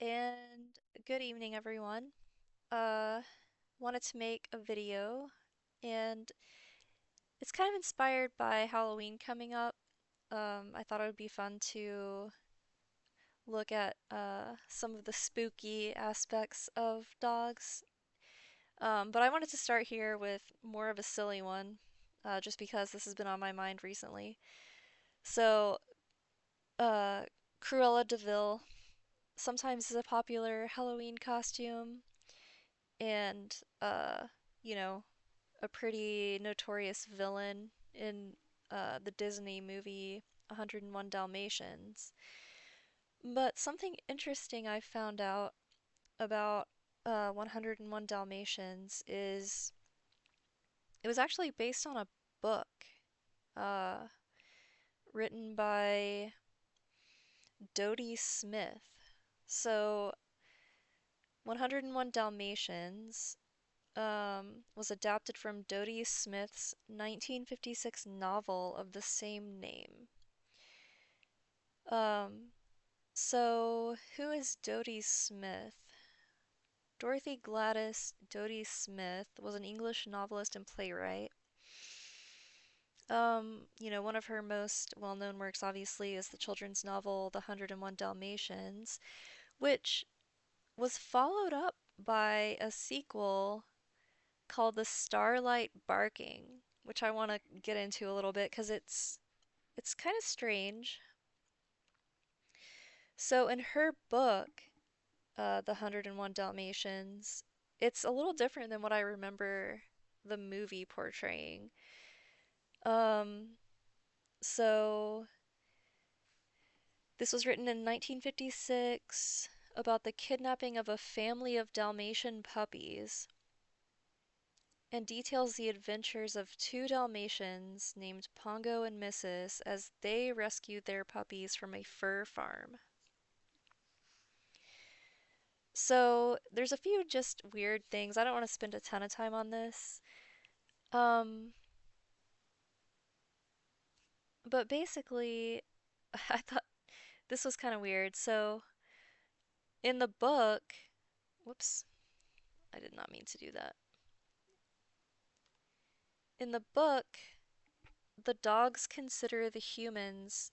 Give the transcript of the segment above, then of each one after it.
And good evening, everyone. Uh, Wanted to make a video, and it's kind of inspired by Halloween coming up. I thought it would be fun to look at some of the spooky aspects of dogs. But I wanted to start here with more of a silly one, just because this has been on my mind recently. So, uh, Cruella de Vil sometimes is a popular Halloween costume, and you know, a pretty notorious villain in the Disney movie 101 Dalmatians. But something interesting I found out about 101 Dalmatians is it was actually based on a book uh, written by Dodie Smith. So 101 Dalmatians was adapted from Dodie Smith's 1956 novel of the same name. Um, so who is Dodie Smith? Dorothy Gladys Dodie Smith was an English novelist and playwright. One of her most well-known works obviously is the children's novel The 101 Dalmatians, which was followed up by a sequel called The Starlight Barking, which I want to get into a little bit because it's kind of strange. So in her book, The 101 Dalmatians, it's a little different than what I remember the movie portraying. Um, so this was written in 1956 about the kidnapping of a family of Dalmatian puppies and details the adventures of two Dalmatians named Pongo and Missus as they rescued their puppies from a fur farm. So there's a few just weird things. I don't want to spend a ton of time on this. Um, but basically, I thought this was kind of weird. So in the book, whoops, I did not mean to do that. In the book, the dogs consider the humans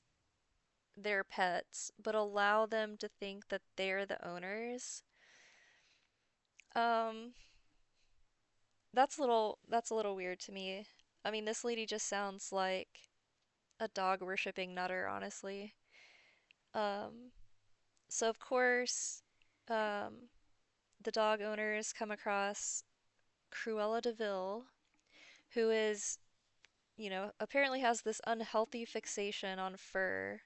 their pets, but allow them to think that they're the owners. Um, that's a little weird to me. I mean, this lady just sounds like a dog worshipping nutter, honestly. Um, so of course, um, the dog owners come across Cruella de Vil, who is, apparently has this unhealthy fixation on fur.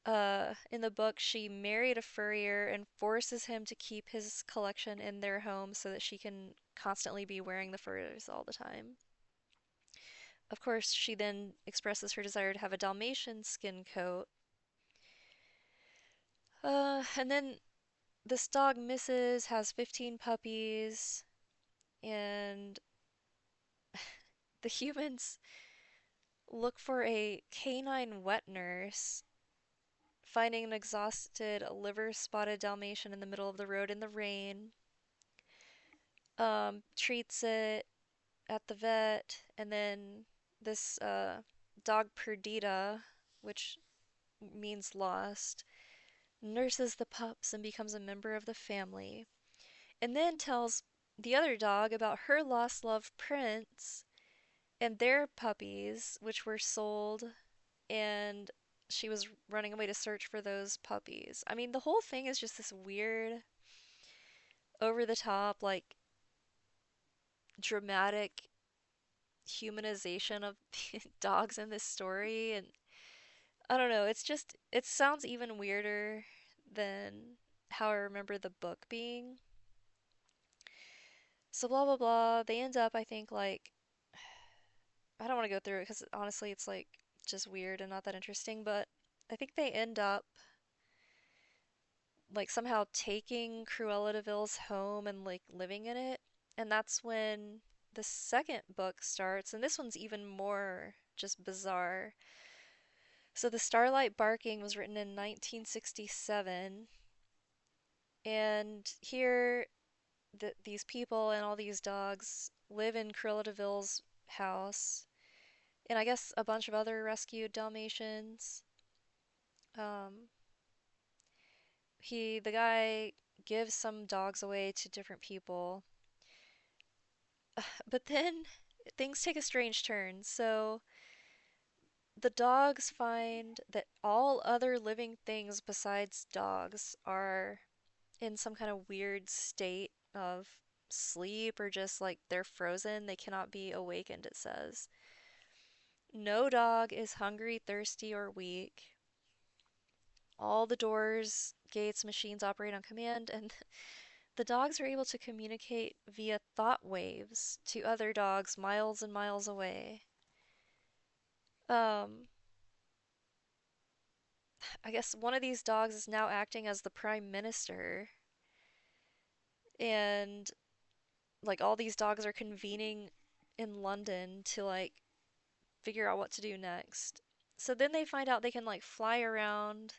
In the book, she married a furrier and forces him to keep his collection in their home so that she can constantly be wearing the furs all the time. Of course, she then expresses her desire to have a Dalmatian skin coat. And then this dog, Mrs., has 15 puppies, and the humans look for a canine wet nurse, finding an exhausted, liver-spotted Dalmatian in the middle of the road in the rain, treats it at the vet, and then this dog Perdita, which means lost, nurses the pups and becomes a member of the family, and then tells the other dog about her lost love Prince and their puppies, which were sold, and she was running away to search for those puppies. I mean, the whole thing is just this weird, over the top, like dramatic humanization of dogs in this story. And I don't know, it sounds even weirder than how I remember the book being. So blah blah blah. They end up, I think, like I don't want to go through it because honestly, it's like just weird and not that interesting. But I think they end up like somehow taking Cruella de Vil's home and like living in it. And that's when the second book starts, and this one's even more just bizarre. So the Starlight Barking was written in 1967, And here, these people and all these dogs live in Cruella de Vil's house, and I guess a bunch of other rescued Dalmatians. Um, the guy gives some dogs away to different people, but then things take a strange turn. So the dogs find that all other living things besides dogs are in some kind of weird state of sleep or just like they're frozen. They cannot be awakened, it says. No dog is hungry, thirsty, or weak. All the doors, gates, machines operate on command, and the dogs are able to communicate via thought waves to other dogs miles and miles away. Um, I guess one of these dogs is now acting as the prime minister, and like all these dogs are convening in London to like figure out what to do next. So then they find out they can like fly around.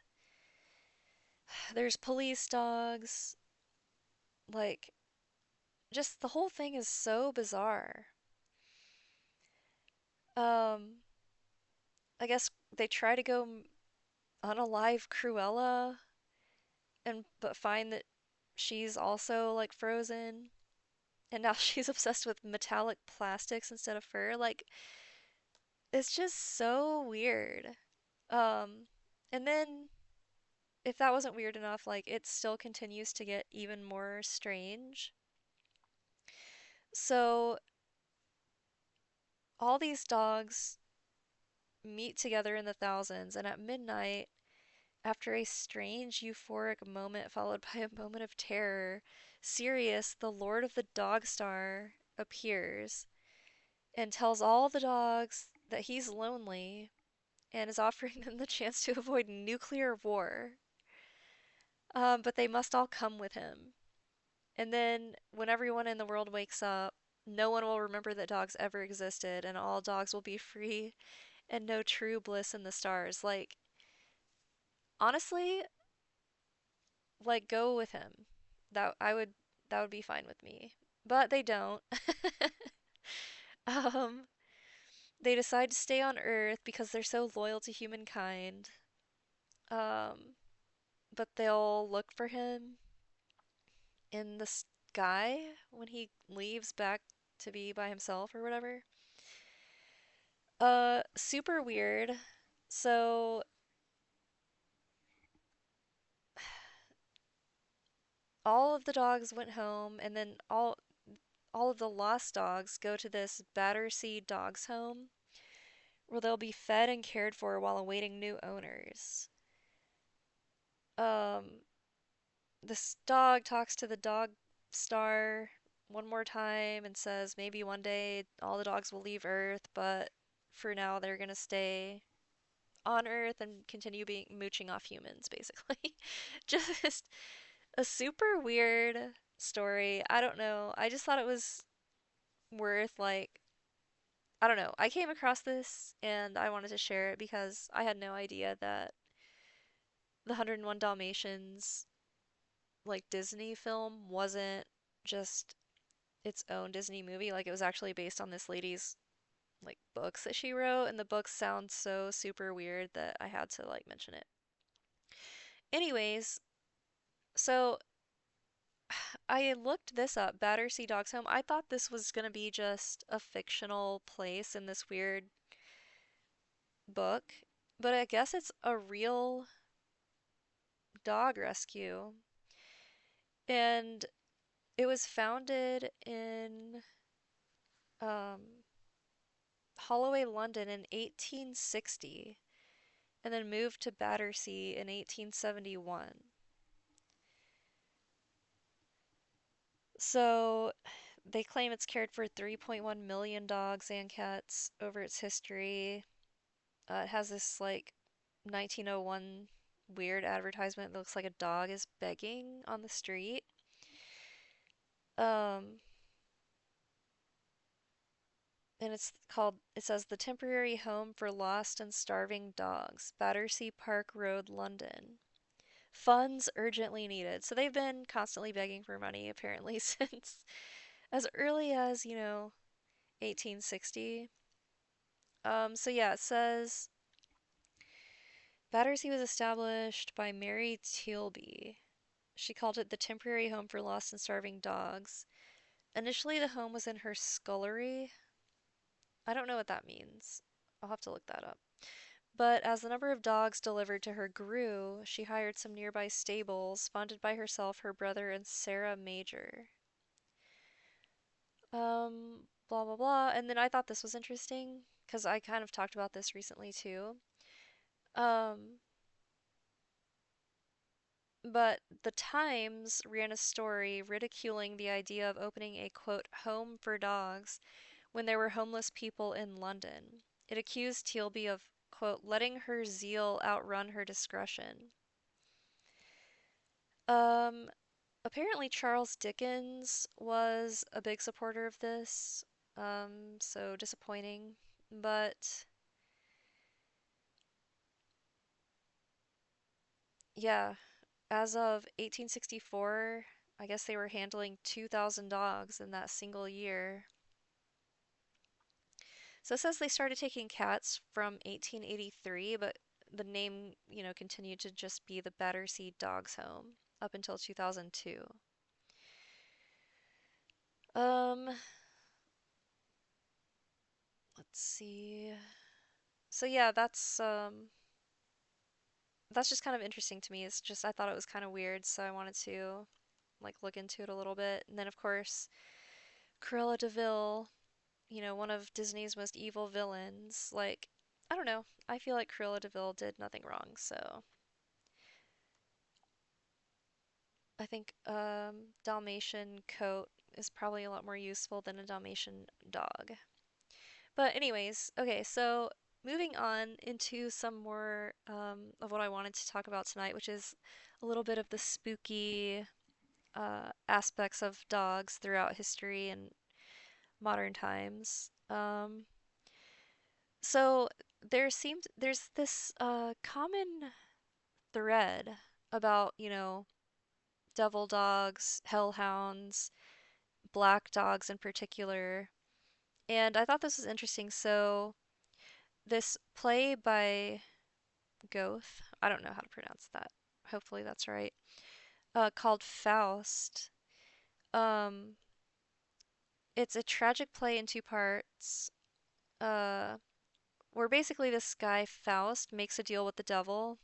There's police dogs. Like, just the whole thing is so bizarre. Um, I guess they try to go unalive Cruella and but find that she's also like frozen and now she's obsessed with metallic plastics instead of fur. Like, it's just so weird. Um, and then if that wasn't weird enough, like it still continues to get even more strange. So all these dogs meet together in the thousands, and at midnight, after a strange euphoric moment followed by a moment of terror, Sirius, the Lord of the Dog Star, appears and tells all the dogs that he's lonely and is offering them the chance to avoid nuclear war. But they must all come with him. And then, when everyone in the world wakes up, no one will remember that dogs ever existed, and all dogs will be free and know true bliss in the stars. Like, honestly, like go with him. That would be fine with me. But they don't. Um, they decide to stay on Earth because they're so loyal to humankind. Um, but they'll look for him in the sky when he leaves back to be by himself or whatever. Super weird. So all of the dogs went home, and then all of the lost dogs go to this Battersea Dogs Home where they'll be fed and cared for while awaiting new owners. Um, this dog talks to the dog star one more time and says maybe one day all the dogs will leave Earth, but for now they're gonna stay on Earth and continue being mooching off humans, basically. Just a super weird story. I don't know. I just thought it was worth like I don't know. I came across this and I wanted to share it because I had no idea that the 101 Dalmatians like Disney film wasn't just its own Disney movie. Like it was actually based on this lady's like books that she wrote, and the books sound so super weird that I had to like mention it. Anyways, so I looked this up, Battersea Dogs Home. I thought this was gonna be just a fictional place in this weird book, but I guess it's a real dog rescue. And it was founded in um, Holloway, London in 1860 and then moved to Battersea in 1871. So they claim it's cared for 3.1 million dogs and cats over its history. It has this like 1901 weird advertisement that looks like a dog is begging on the street. Um, and it says the temporary home for lost and starving dogs, Battersea Park Road, London. Funds urgently needed. So they've been constantly begging for money, apparently, since as early as, 1860. So yeah, it says Battersea was established by Mary Tealby. She called it the Temporary Home for Lost and Starving Dogs. Initially, the home was in her scullery. I don't know what that means. I'll have to look that up. But as the number of dogs delivered to her grew, she hired some nearby stables, funded by herself, her brother, and Sarah Major. Blah, blah, blah. And then I thought this was interesting because I kind of talked about this recently too. Um, but the Times ran a story ridiculing the idea of opening a quote, home for dogs when there were homeless people in London. It accused Tealby of, quote, letting her zeal outrun her discretion. Um, Apparently Charles Dickens was a big supporter of this, so disappointing. But yeah, as of 1864, I guess they were handling 2,000 dogs in that single year. So it says they started taking cats from 1883, but the name, continued to just be the Battersea Dogs Home up until 2002. Um, let's see. So yeah, that's just kind of interesting to me. It's just I thought it was kind of weird, so I wanted to like look into it a little bit. And then of course, Cruella de Vil, one of Disney's most evil villains. Like, I don't know. I feel like Cruella de Vil did nothing wrong, so I think Dalmatian coat is probably a lot more useful than a Dalmatian dog. But anyways, okay, so moving on into some more of what I wanted to talk about tonight, which is a little bit of the spooky aspects of dogs throughout history and modern times. So there's this common thread about, devil dogs, hellhounds, black dogs in particular. And I thought this was interesting. So this play by Goethe, I don't know how to pronounce that. Hopefully that's right. Called Faust. Um, it's a tragic play in two parts. Uh, where basically this guy Faust makes a deal with the devil.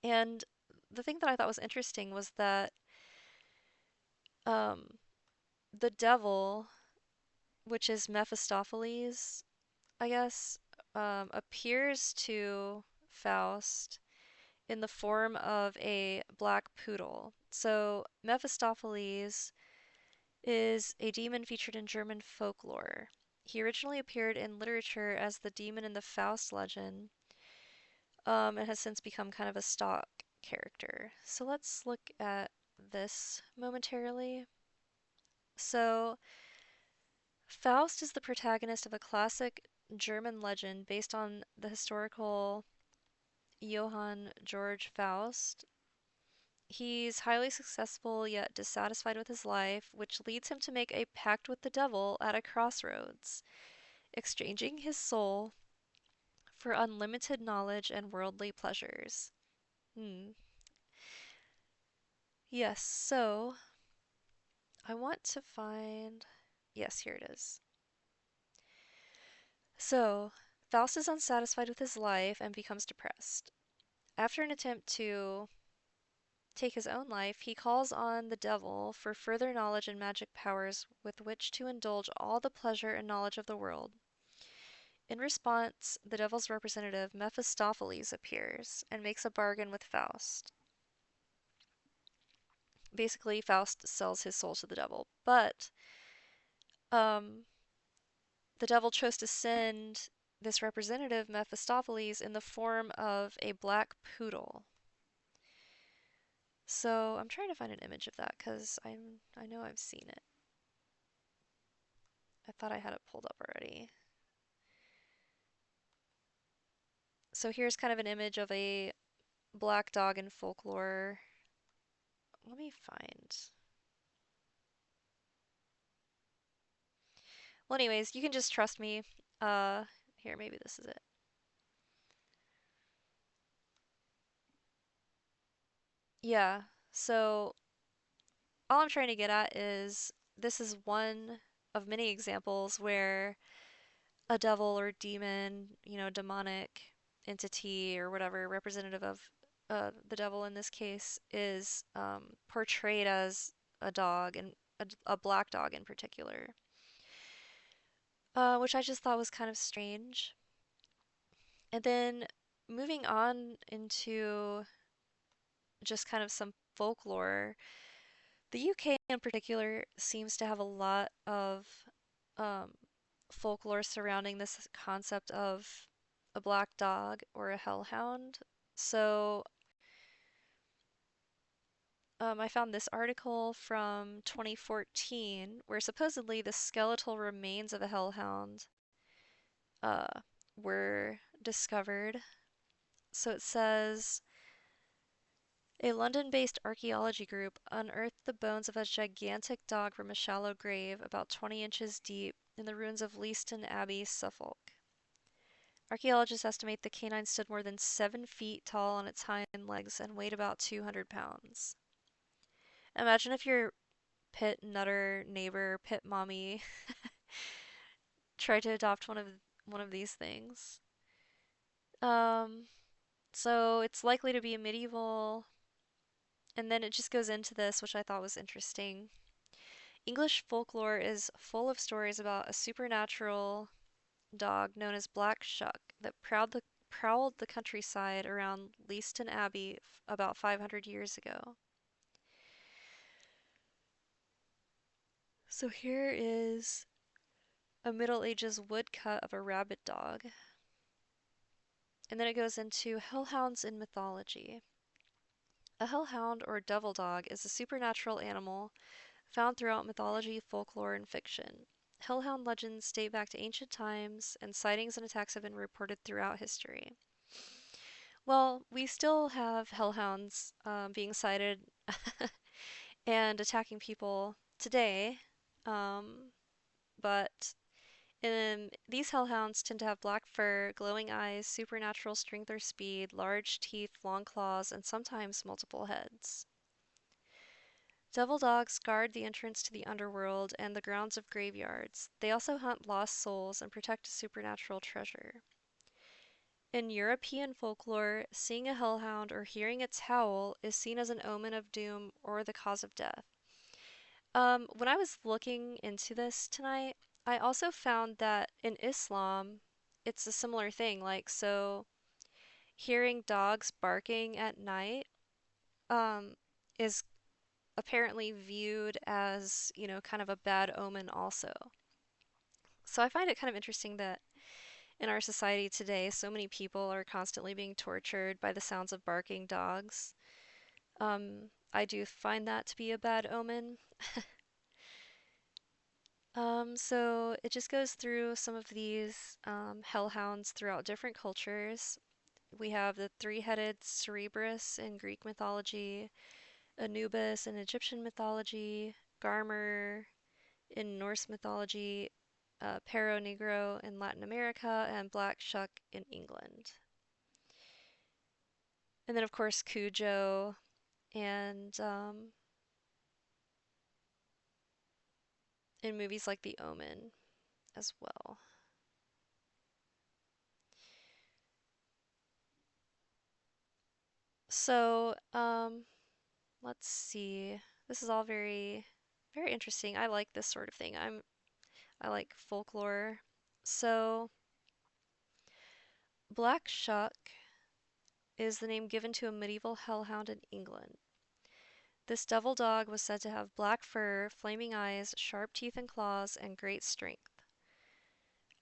And the thing that I thought was interesting was that um, the devil, which is Mephistopheles, I guess, appears to Faust in the form of a black poodle. So Mephistopheles is a demon featured in German folklore. He originally appeared in literature as the demon in the Faust legend, and has since become kind of a stock character. So let's look at this momentarily. So, Faust is the protagonist of a classic German legend based on the historical Johann Georg Faust. He's highly successful yet dissatisfied with his life, which leads him to make a pact with the devil at a crossroads, exchanging his soul for unlimited knowledge and worldly pleasures. Hmm. Yes, so I want to find. Yes, here it is. So, Faust is unsatisfied with his life and becomes depressed. After an attempt to take his own life, he calls on the devil for further knowledge and magic powers with which to indulge all the pleasure and knowledge of the world. In response, the devil's representative, Mephistopheles, appears and makes a bargain with Faust. Basically, Faust sells his soul to the devil, but um, the devil chose to send this representative, Mephistopheles, in the form of a black poodle. So I'm trying to find an image of that because I know I've seen it. I thought I had it pulled up already. So here's kind of an image of a black dog in folklore. Let me find. Well, anyways, you can just trust me. Uh, Here, maybe this is it. Yeah, so all I'm trying to get at is this is one of many examples where a devil or demon, demonic entity or whatever, representative of the devil in this case, is portrayed as a dog and a black dog in particular, which I just thought was kind of strange. And then moving on into just kind of some folklore, the UK in particular seems to have a lot of um, folklore surrounding this concept of a black dog or a hellhound. So I found this article from 2014 where supposedly the skeletal remains of a hellhound uh, were discovered. So it says a London-based archaeology group unearthed the bones of a gigantic dog from a shallow grave about 20 inches deep in the ruins of Leiston Abbey, Suffolk. Archaeologists estimate the canine stood more than 7 feet tall on its hind legs and weighed about 200 pounds. Imagine if your pit nutter neighbor, pit mommy, tried to adopt one of these things. Um, so it's likely to be a medieval, and then it just goes into this, which I thought was interesting. English folklore is full of stories about a supernatural dog known as Black Shuck that prowled the countryside around Leiston Abbey about 500 years ago. So here is a Middle Ages woodcut of a rabid dog. And then it goes into hellhounds in mythology. A hellhound or devil dog is a supernatural animal found throughout mythology, folklore, and fiction. Hellhound legends date back to ancient times, and sightings and attacks have been reported throughout history. Well, we still have hellhounds being sighted and attacking people today, um, but these hellhounds tend to have black fur, glowing eyes, supernatural strength or speed, large teeth, long claws, and sometimes multiple heads. Devil dogs guard the entrance to the underworld and the grounds of graveyards. They also hunt lost souls and protect a supernatural treasure. In European folklore, seeing a hellhound or hearing its howl is seen as an omen of doom or the cause of death. When I was looking into this tonight, I also found that in Islam, it's a similar thing. Like, so hearing dogs barking at night, um, is apparently viewed as, kind of a bad omen also. So I find it kind of interesting that in our society today, so many people are constantly being tortured by the sounds of barking dogs. I do find that to be a bad omen. So it just goes through some of these hellhounds throughout different cultures. We have the three-headed Cerberus in Greek mythology, Anubis in Egyptian mythology, Garmer in Norse mythology, Perro Negro in Latin America, and Black Shuck in England. And then, of course, Cujo and in movies like The Omen as well. So, let's see. This is all very, very interesting. I like this sort of thing. I like folklore. So, Black Shuck is the name given to a medieval hellhound in England. This devil dog was said to have black fur, flaming eyes, sharp teeth and claws, and great strength.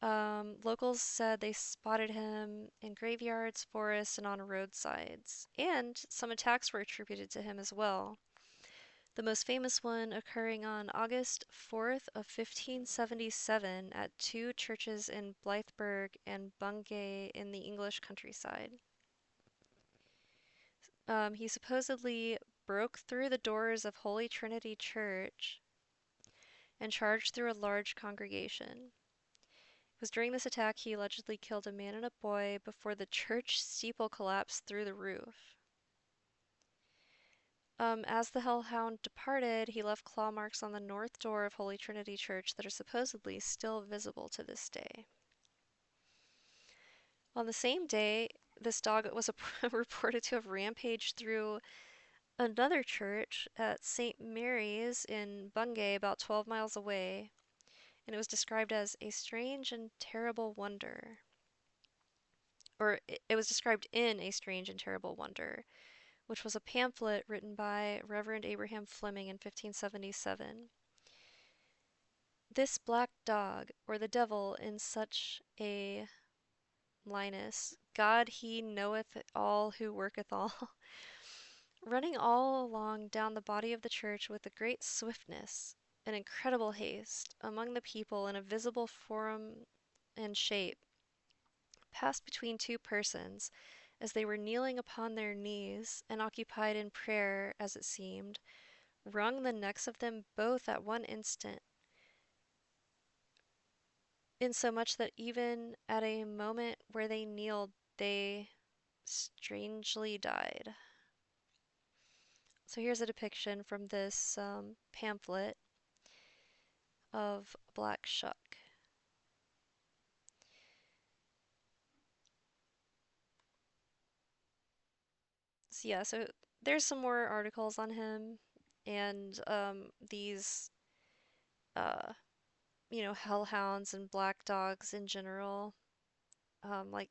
Locals said they spotted him in graveyards, forests, and on roadsides, and some attacks were attributed to him as well. The most famous one occurring on August 4th of 1577 at two churches in Blythburgh and Bungay in the English countryside. He supposedly broke through the doors of Holy Trinity Church and charged through a large congregation. It was during this attack he allegedly killed a man and a boy before the church steeple collapsed through the roof. As the hellhound departed, he left claw marks on the north door of Holy Trinity Church that are supposedly still visible to this day. On the same day, this dog was reported to have rampaged through another church at St. Mary's in Bungay, about 12 miles away, and it was described as a strange and terrible wonder. Or it was described in A Strange and Terrible Wonder, which was a pamphlet written by Reverend Abraham Fleming in 1577. This black dog, or the devil in such a Linus, God he knoweth all who worketh all, running all along down the body of the church with a great swiftness and incredible haste among the people in a visible form and shape, passed between two persons as they were kneeling upon their knees and occupied in prayer, as it seemed, wrung the necks of them both at one instant, insomuch that even at a moment where they kneeled, they strangely died. So here's a depiction from this pamphlet of Black Shuck. So yeah, so there's some more articles on him and these uh, hellhounds and black dogs in general. Um, like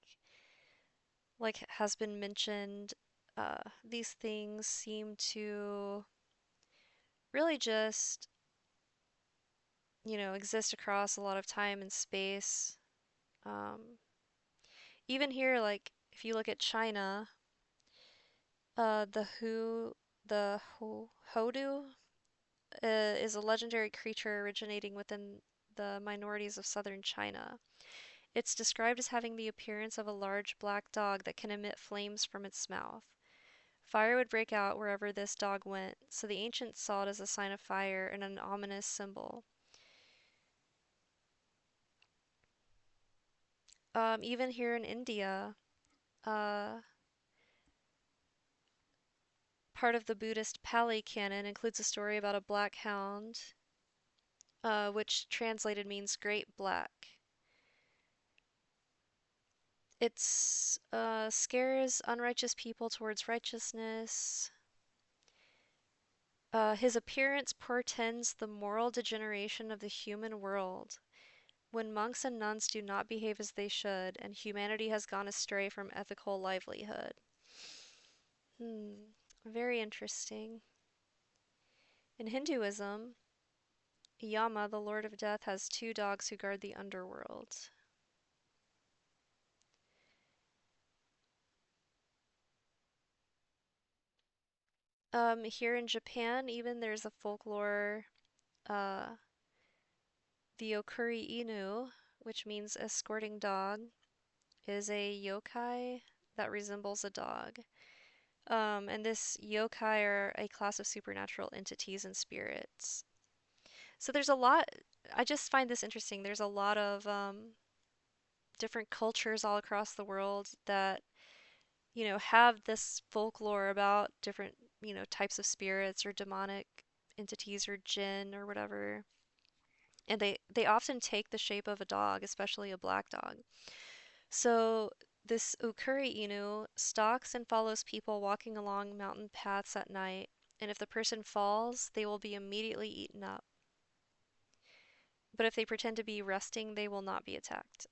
like has been mentioned, these things seem to really just, exist across a lot of time and space. Um, Even here, like if you look at China, the Hodu is a legendary creature originating within the minorities of southern China. It's described as having the appearance of a large black dog that can emit flames from its mouth. Fire would break out wherever this dog went, so the ancients saw it as a sign of fire and an ominous symbol. Even here in India, uh, part of the Buddhist Pali Canon includes a story about a black hound, which translated means great black. It scares unrighteous people towards righteousness. His appearance portends the moral degeneration of the human world, when monks and nuns do not behave as they should, and humanity has gone astray from ethical livelihood. Hmm, very interesting. In Hinduism, Yama, the Lord of Death, has two dogs who guard the underworld. Here in Japan, even there's a folklore, uh, the Okuri Inu, which means escorting dog, is a yokai that resembles a dog. And this yokai are a class of supernatural entities and spirits. So there's a lot, I just find this interesting. There's a lot of different cultures all across the world that, have this folklore about different, types of spirits or demonic entities or jinn or whatever. And they often take the shape of a dog, especially a black dog. So this Ukuri Inu stalks and follows people walking along mountain paths at night, and if the person falls, they will be immediately eaten up. But if they pretend to be resting, they will not be attacked.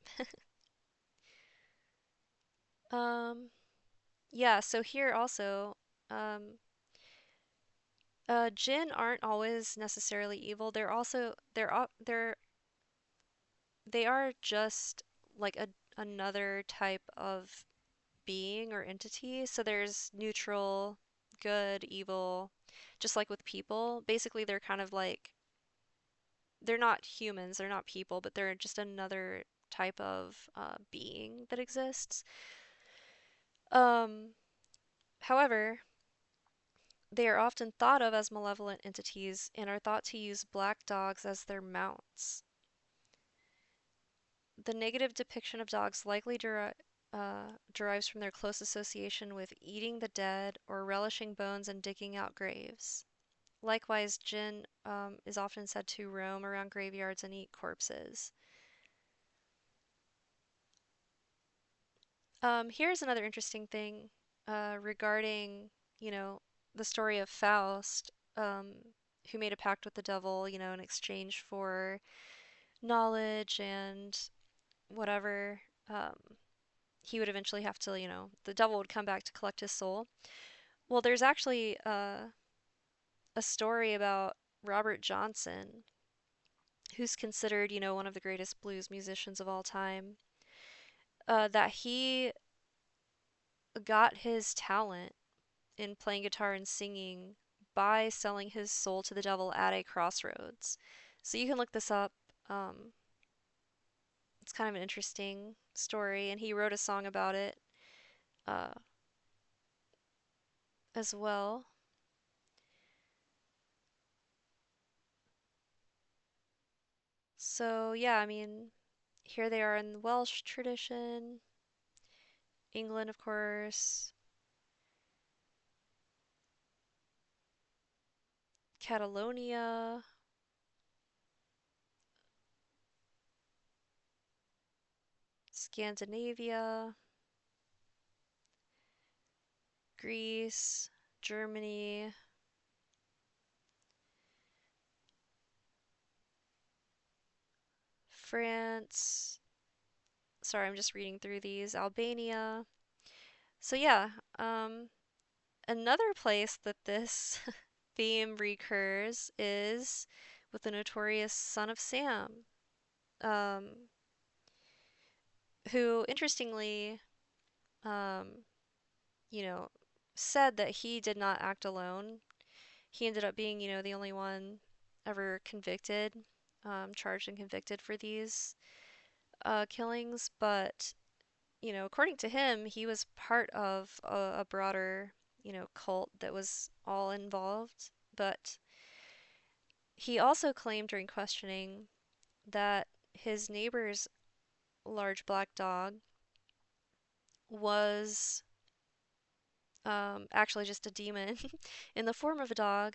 Um, yeah, so here also, um, jinn aren't always necessarily evil. They are just like another type of being or entity. So there's neutral, good, evil, just like with people. Basically, they're kind of like, they're not humans, they're not people, but they're just another type of being that exists. Um, However, They are often thought of as malevolent entities and are thought to use black dogs as their mounts. The negative depiction of dogs likely derives from their close association with eating the dead or relishing bones and digging out graves. Likewise, jinn is often said to roam around graveyards and eat corpses. Here's another interesting thing regarding, you know, the story of Faust, who made a pact with the devil, in exchange for knowledge and whatever. Um, he would eventually have to, the devil would come back to collect his soul. Well, there's actually a story about Robert Johnson, who's considered, one of the greatest blues musicians of all time, that he got his talent in playing guitar and singing by selling his soul to the devil at a crossroads. So you can look this up. Um, it's kind of an interesting story, and he wrote a song about it uh, as well. So yeah, I mean, here they are in the Welsh tradition, England, of course, Catalonia, Scandinavia, Greece, Germany, France. Sorry, I'm just reading through these. Albania. So yeah, another place that this theme recurs is with the notorious Son of Sam, um, who interestingly, um, you know, said that he did not act alone. He ended up being, the only one ever convicted, charged and convicted for these killings. But, according to him, he was part of a broader, cult that was all involved. But he also claimed during questioning that his neighbor's large black dog was actually just a demon in the form of a dog.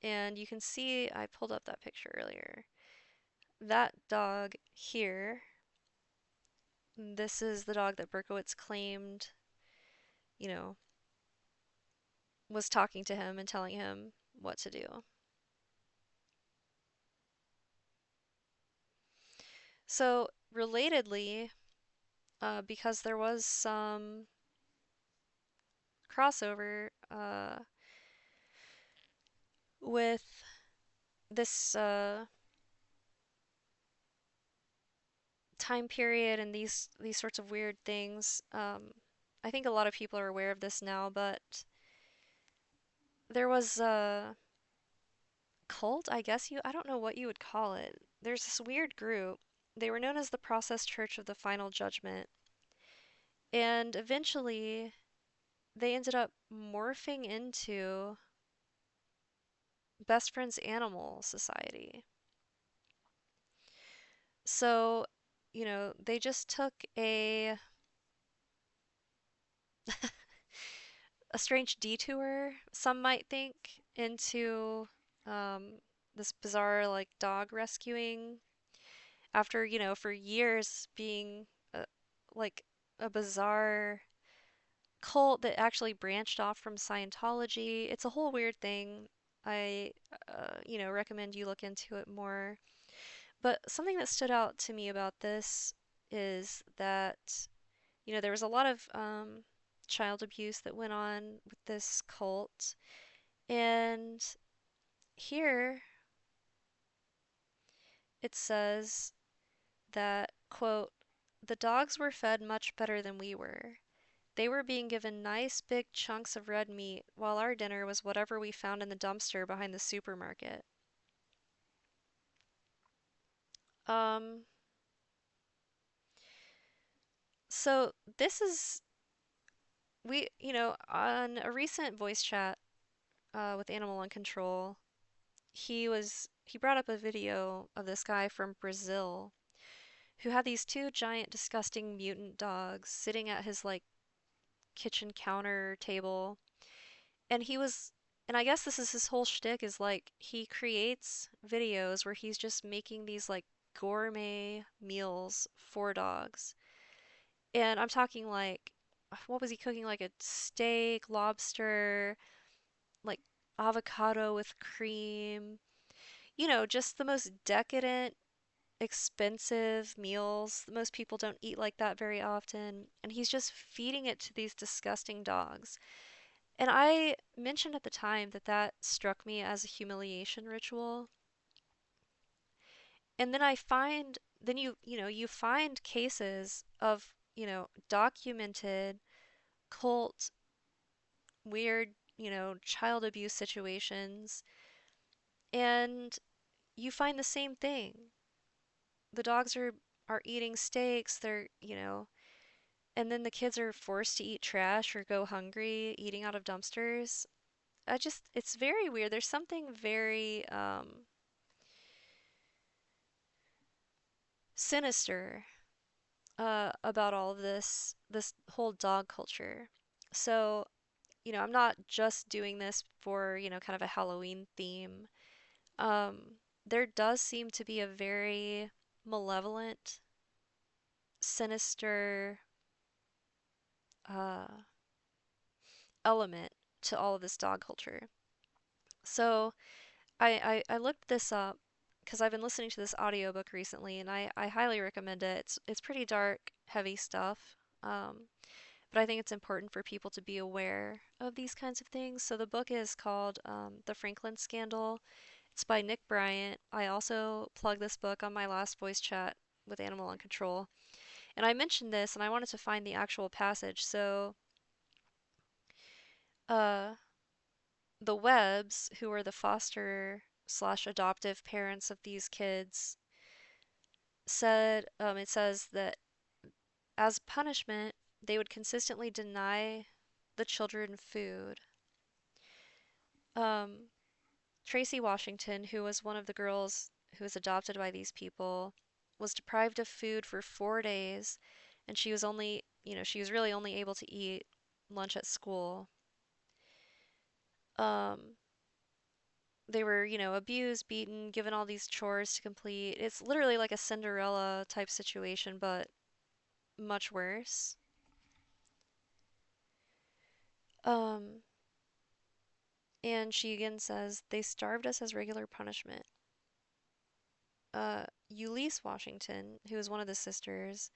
And you can see, I pulled up that picture earlier. That dog here, this is the dog that Berkowitz claimed, you know, was talking to him and telling him what to do. So, relatedly, because there was some crossover with this time period and these sorts of weird things. I think a lot of people are aware of this now, but there was a cult, I guess I don't know what you would call it. There's this weird group. They were known as the Process Church of the Final Judgment, and eventually they ended up morphing into Best Friends Animal Society. So, they just took a strange detour, some might think, into um, this bizarre like dog rescuing after, for years being like a bizarre cult that actually branched off from Scientology. It's a whole weird thing. I, recommend you look into it more. But something that stood out to me about this is that, there was a lot of child abuse that went on with this cult. And here it says that, quote, the dogs were fed much better than we were. They were being given nice big chunks of red meat, while our dinner was whatever we found in the dumpster behind the supermarket. Um, so this is, on a recent voice chat, with Animal on Control, he brought up a video of this guy from Brazil who had these two giant disgusting mutant dogs sitting at his like kitchen counter table. And he was, and I guess this is his whole shtick, is like he creates videos where he's just making these like gourmet meals for dogs. And I'm talking like, what was he cooking? Like a steak, lobster, like avocado with cream, just the most decadent, expensive meals. Most people don't eat like that very often. And he's just feeding it to these disgusting dogs. And I mentioned at the time that that struck me as a humiliation ritual. And then you find cases of, documented cult, weird, child abuse situations. And you find the same thing. The dogs are eating steaks, and then the kids are forced to eat trash or go hungry, eating out of dumpsters. It's very weird. There's something very sinister about all of this whole dog culture. So, I'm not just doing this for, kind of a Halloween theme. There does seem to be a very malevolent, sinister uh, element to all of this dog culture. So I looked this up because I've been listening to this audiobook recently, and I highly recommend it. It's pretty dark, heavy stuff. But I think it's important for people to be aware of these kinds of things. So the book is called The Franklin Scandal. It's by Nick Bryant. I also plugged this book on my last voice chat with Animal on Control. And I mentioned this, and I wanted to find the actual passage. So, uh, the Webbs, who are the foster slash adoptive parents of these kids, it says that as punishment, they would consistently deny the children food. Um, Tracy Washington, who was one of the girls who was adopted by these people, was deprived of food for 4 days, and she was really only able to eat lunch at school. Um, they were, abused, beaten, given all these chores to complete. It's literally like a Cinderella type situation, but much worse. Um, and she again says, they starved us as regular punishment. Ulysses Washington, who was one of the sisters,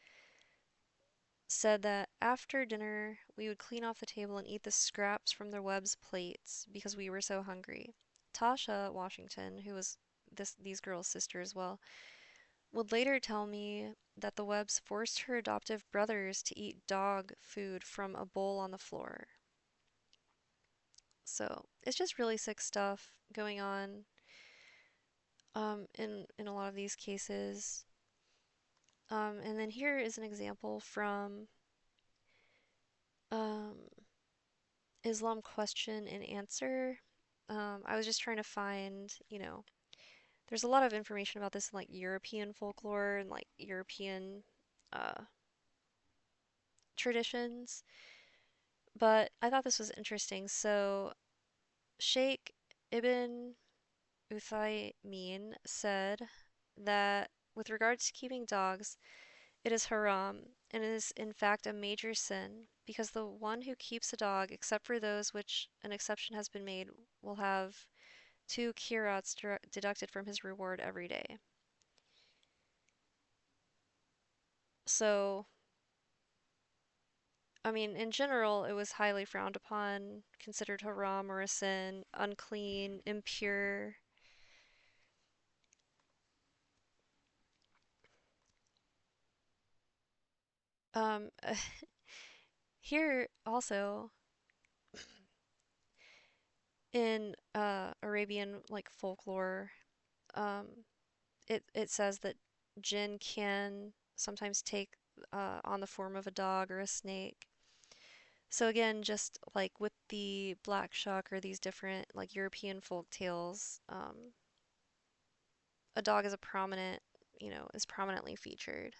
said that after dinner we would clean off the table and eat the scraps from the Webb's plates because we were so hungry. Tasha Washington, who was these girls' sister as well, would later tell me that the Webbs forced her adoptive brothers to eat dog food from a bowl on the floor. So it's just really sick stuff going on in a lot of these cases. And then here is an example from um, Islam Question and Answer. I was just trying to find, there's a lot of information about this in like European folklore and like European uh, traditions, but I thought this was interesting. So, Sheikh Ibn Uthaymin said that with regards to keeping dogs, it is haram and is in fact a major sin because the one who keeps a dog, except for those which an exception has been made, will have 2 qirats deducted from his reward every day. So, I mean, in general, it was highly frowned upon, considered haram or a sin, unclean, impure. Um, Here also in Arabian like folklore, um, it says that jinn can sometimes take on the form of a dog or a snake. So again, just like with the black shuck or these different like European folk tales, a dog is a prominent, is prominently featured.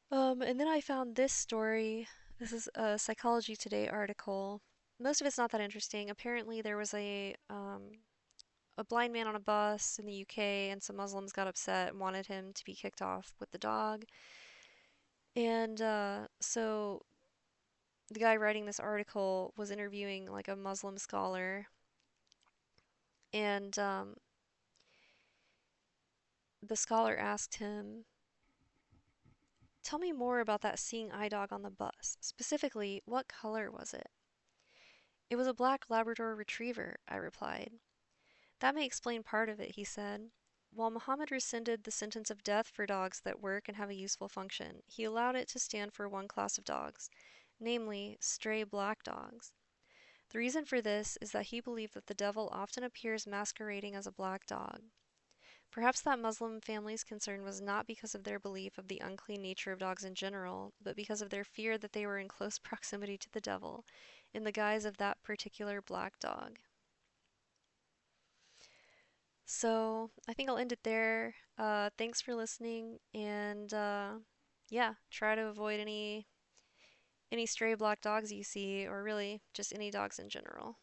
And then I found this story. This is a Psychology Today article. Most of it's not that interesting. Apparently, there was a blind man on a bus in the UK, and some Muslims got upset and wanted him to be kicked off with the dog. And so the guy writing this article was interviewing like a Muslim scholar, and the scholar asked him, "Tell me more about that seeing eye dog on the bus. Specifically, what color was it?" "It was a black Labrador retriever," I replied. "That may explain part of it," he said. "While Muhammad rescinded the sentence of death for dogs that work and have a useful function, he allowed it to stand for one class of dogs, namely stray black dogs. The reason for this is that he believed that the devil often appears masquerading as a black dog. Perhaps that Muslim family's concern was not because of their belief of the unclean nature of dogs in general, but because of their fear that they were in close proximity to the devil, in the guise of that particular black dog." So I think I'll end it there. Thanks for listening, and yeah, try to avoid any stray black dogs you see, or really just any dogs in general.